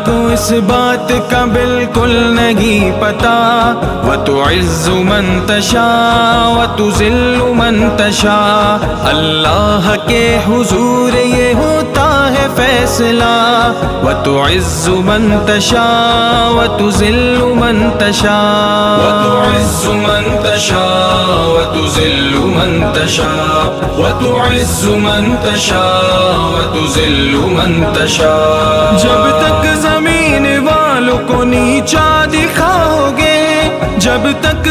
को इस बात का बिल्कुल नहीं पता। व तुइज़्ज़ु मन तशा व तुज़िल्लु मन तशा। अल्लाह के हुजूर ये होता है फैसला। व तुइज़्ज़ु मन तशा व तुज़िल्लु मन तशा। व तुइज़्ज़ु मन तशा व तुज़िल्लु मन तशा। व तुइज़्ज़ु मन तशा व तुज़िल्लु मन तशा। जब तक जमीन वालों को नीचा दिखाओगे, जब तक